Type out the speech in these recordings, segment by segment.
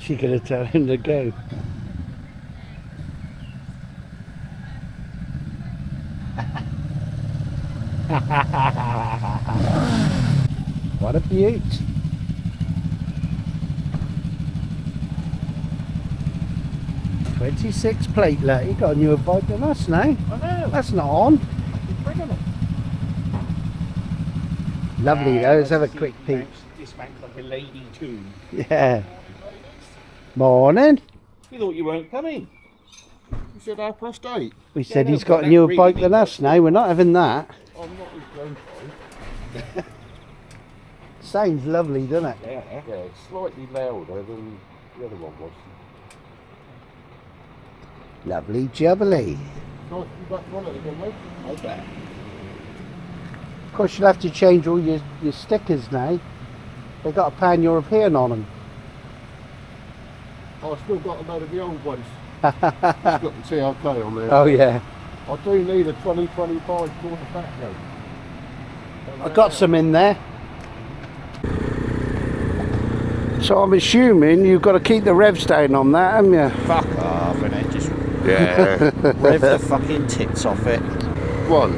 She gonna tell him to go. What a beaut. '26 plate, look. He got a newer bike than us now. I know. That's not on. Lovely though. Let's have a quick peek. This man's like a lady too. Yeah. Morning. We thought you weren't coming. You said 8:30. We said he's got a newer bike than us now. We're not having that. I'm not his grandfather. Sounds lovely, doesn't it? Yeah, it's slightly louder than the other one was. Lovely jubbly. Nice to be back on it again, mate. I bet. Of course, you'll have to change all your stickers now. They got a pan-European on them. I've still got a load of the old ones. It's got the TRK on there. Oh yeah. I do need a 2025 quarter back though. I got some in there. So I'm assuming you've got to keep the revs down on that, haven't you? Fuck off, innit? Just Yeah. rev the fucking tits off it. 1,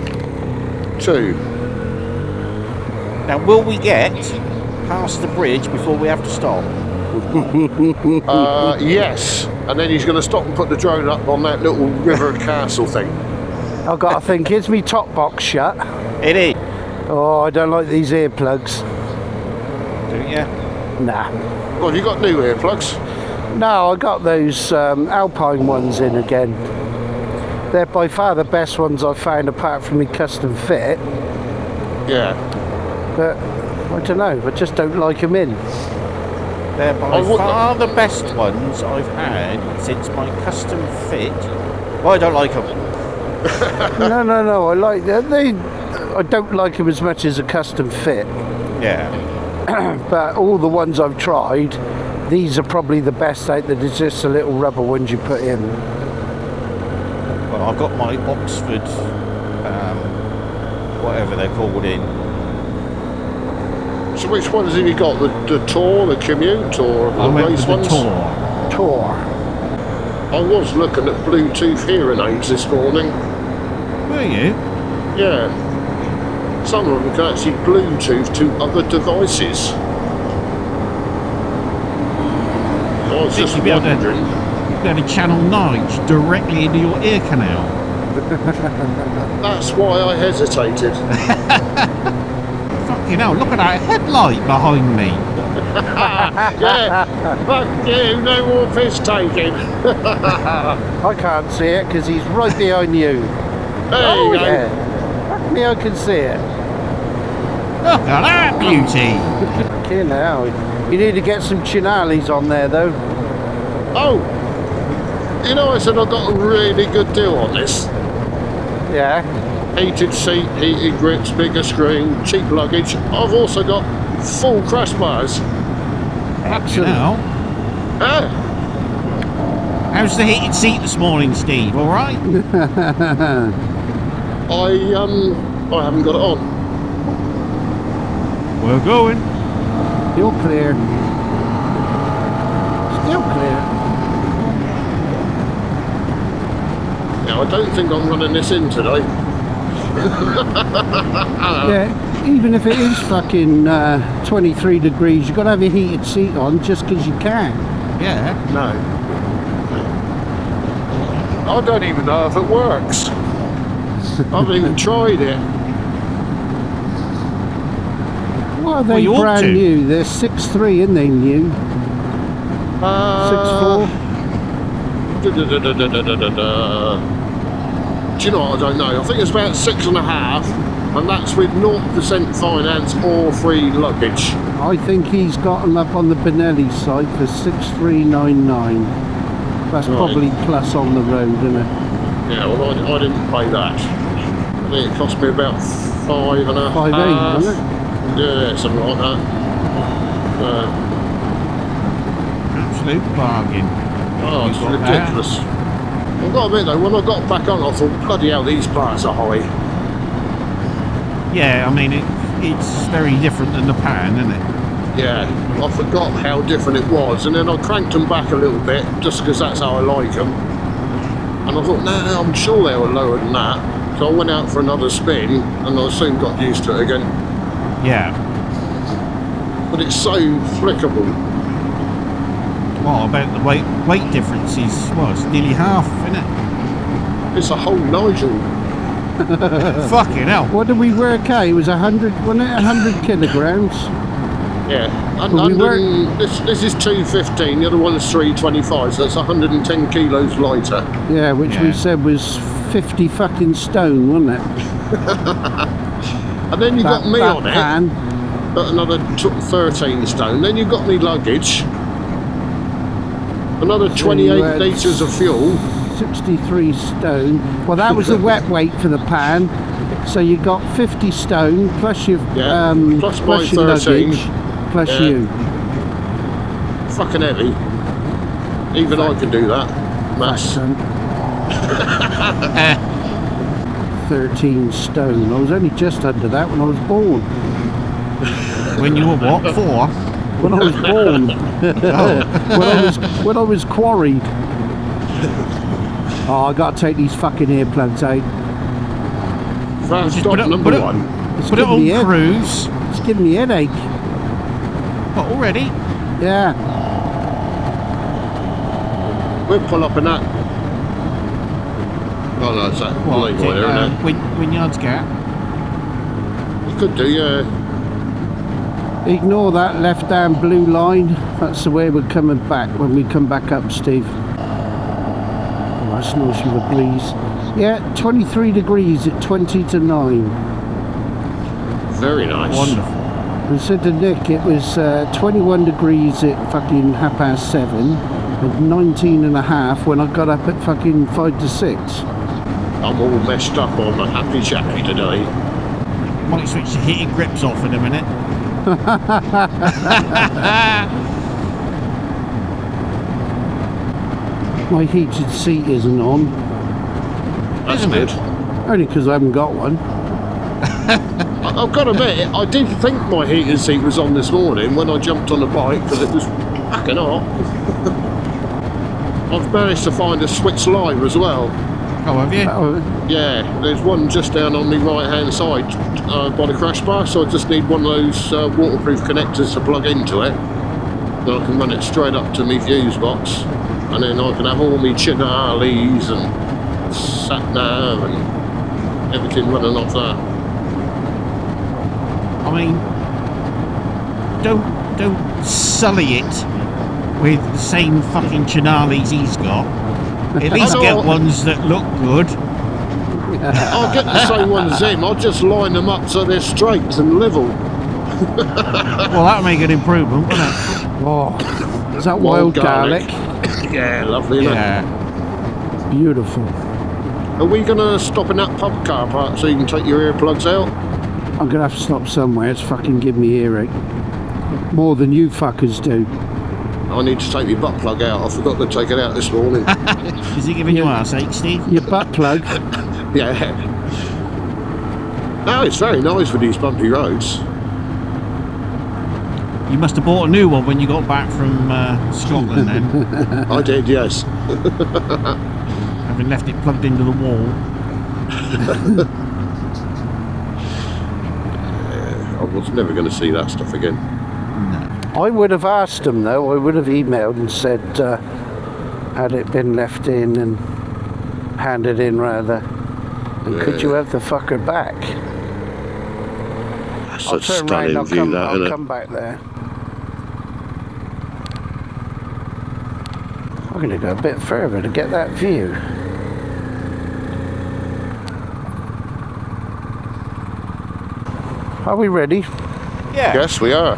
2. Now, will we get past the bridge before we have to stop? Yes. And then he's going to stop and put the drone up on that little river castle thing. I've got to think, is me top box shut? It is. Oh, I don't like these earplugs. Don't you? Nah. Well, have you got new earplugs? No, I got those Alpine ones in again. They're by far the best ones I've found apart from the custom fit. Yeah. But I don't know, I just don't like them in. They're by far the best ones I've had since my custom fit. Well, I don't like them. No, I like them. I don't like them as much as a custom fit. Yeah. But all the ones I've tried, these are probably the best out there. There's just a little rubber ones you put in. Well, I've got my Oxford, whatever they're called in. So which ones have you got? The Tour, the Commute, or the race ones? Tour. I was looking at Bluetooth hearing aids this morning. Were you? Yeah. Some of them can actually Bluetooth to other devices. I was just wondering. You've got a channel knowledge directly into your ear canal. That's why I hesitated. Fucking hell, look at that headlight behind me. Yeah, fuck you, no more piss taking. I can't see it because he's right behind you. There you go. Yeah. Fuck me, I can see it. Look at that beauty. Fucking hell. You need to get some chinales on there though. Oh, you know, I said I got a really good deal on this. Yeah. Heated seat, heated grips, bigger screen, cheap luggage. I've also got full crash bars. Excellent. Now, how's the heated seat this morning, Steve? All right? I haven't got it on. We're going. Still clear. Still clear. Now, I don't think I'm running this in today. Yeah, even if it is fucking 23 degrees, you've got to have your heated seat on just because you can. Yeah. No. I don't even know if it works. I haven't even tried it. What are they Well, brand new? They're 6.3, aren't they new? 6.4? Do you know what? I don't know. I think it's about 6.5, and that's with 0% finance or free luggage. I think he's got them up on the Benelli site for 6.399. That's Right. probably plus on the road, isn't it? Yeah, well, I didn't pay that. I think it cost me about 5.5. 5.8, wasn't it? Yeah, something like that. Absolute bargain. Oh, it's You've got ridiculous. I've got to admit though, when I got back on, I thought, bloody hell, these bars are high. Yeah, I mean, it's very different than the pan, isn't it? Yeah, I forgot how different it was, and then I cranked them back a little bit just because that's how I like them. And I thought, nah, I'm sure they were lower than that. So I went out for another spin, and I soon got used to it again. Yeah. But it's so flickable. Well, about the weight difference is, well, it's nearly half, isn't it? It's a whole Nigel. Fucking hell. What did we work out? It was 100, wasn't it? 100 kilograms. Yeah, and Well, this is 215, the other one's 325, so that's 110 kilos lighter. Yeah, which we said was 50 fucking stone, wasn't it? And then you got me on pan. it, at another 13 stone. Then you got me luggage, another 28 litres of fuel. 63 stone. Well, that was the wet weight for the pan. So you got 50 stone plus your plus my plus your 13. luggage plus Yeah. you. Fucking heavy. Even I can do that. Mass. 13 stone. I was only just under that when I was born. When you were what? 4? When I was born. when I was quarried. Oh, I gotta take these fucking earplugs out. Fast stop put it- number put it- one. It's Put it giving me on cruise. It's giving me a headache. What, already? Yeah. We'll pull up in that. Oh no, it's that What? leeway there, isn't it? Wynyard's Gap. You could do, yeah. Ignore that left-hand blue line. That's the way we're coming back when we come back up, Steve. Oh, that's nice with a breeze. Yeah, 23 degrees at 20 to 9. Very nice. Wonderful. I said to Nick it was 21 degrees at fucking 7:30 and 19 and a half when I got up at fucking 5 to 6. I'm all messed up on the happy chappy today. Might switch your heated grips off in a minute. My heated seat isn't on, That's Isn't good. it? only because I haven't got one. I've got to admit, I did think my heated seat was on this morning when I jumped on the bike because it was fucking hot. I've managed to find a switch live as well. Oh, have you? Oh, Yeah, there's one just down on the right hand side by the crash bar, so I just need one of those waterproof connectors to plug into it. Then I can run it straight up to my fuse box, and then I can have all my chinalis and sat nav and everything running off that. I mean, don't sully it with the same fucking chinalis he's got. At least I get know. ones that look good. I'll get the same one as him, I'll just line them up so they're straight and level. Well, that'll make an improvement, won't it? oh, is that wild garlic? Yeah, lovely, isn't it? Yeah. Beautiful. Are we going to stop in that pub car park so you can take your earplugs out? I'm gonna have to stop somewhere. It's fucking giving me earache. More than you fuckers do. I need to take my butt plug out. I forgot to take it out this morning. Is he giving you arseache, Steve? Your butt plug. Yeah. No, it's very nice for these bumpy roads. You must have bought a new one when you got back from Scotland then, I did, yes. having left it plugged into the wall. I was never going to see that stuff again. I would have asked them though. I would have emailed and said, had it been left in and handed in rather. And could you have the fucker back? That's I'll a turn stunning round. view, that, I'll isn't it? come back there. I'm going to go a bit further to get that view. Are we ready? Yeah. Yes, we are.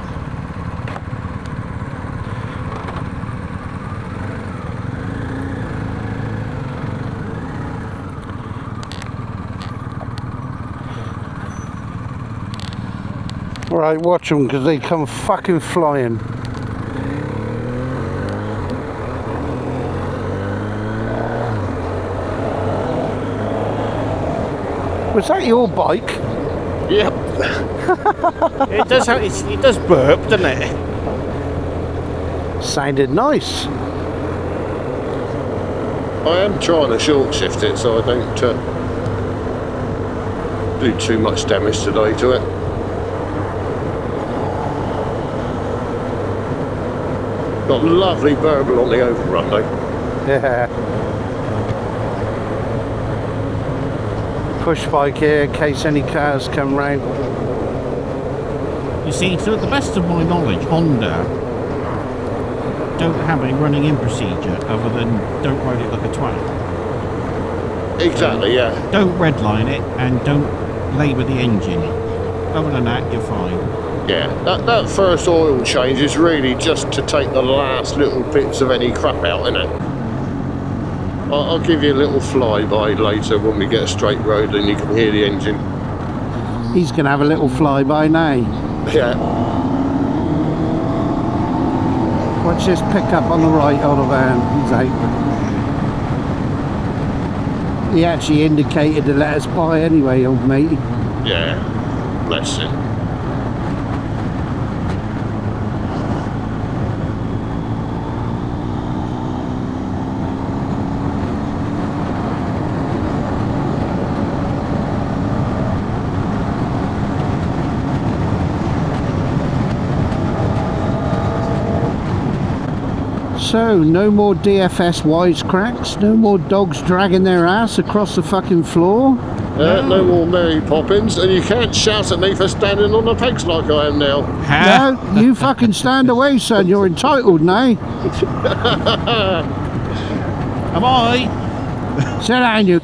Right, watch them because they come fucking flying. Was that your bike? Yep. It does burp, doesn't it? Sounded nice. I am trying to short shift it so I don't do too much damage today to it. Got lovely burble on the overrun though. Yeah. Push bike here in case any cars come round. You see, to the best of my knowledge, Honda don't have a running in procedure other than don't ride it like a twat. Exactly, yeah. Don't redline it and don't labour the engine. Other than that, you're fine. Yeah, that first oil change is really just to take the last little bits of any crap out, innit? I'll give you a little flyby later when we get a straight road and you can hear the engine. He's going to have a little flyby now. Yeah. Watch this pickup on the right of the van. He's out. He actually indicated to let us by anyway, old matey. Yeah, bless him. So, no more DFS wisecracks, no more dogs dragging their ass across the fucking floor. No more Mary Poppins, and you can't shout at me for standing on the pegs like I am now. No, you fucking stand away, son, you're entitled now. Am I? Sit down, you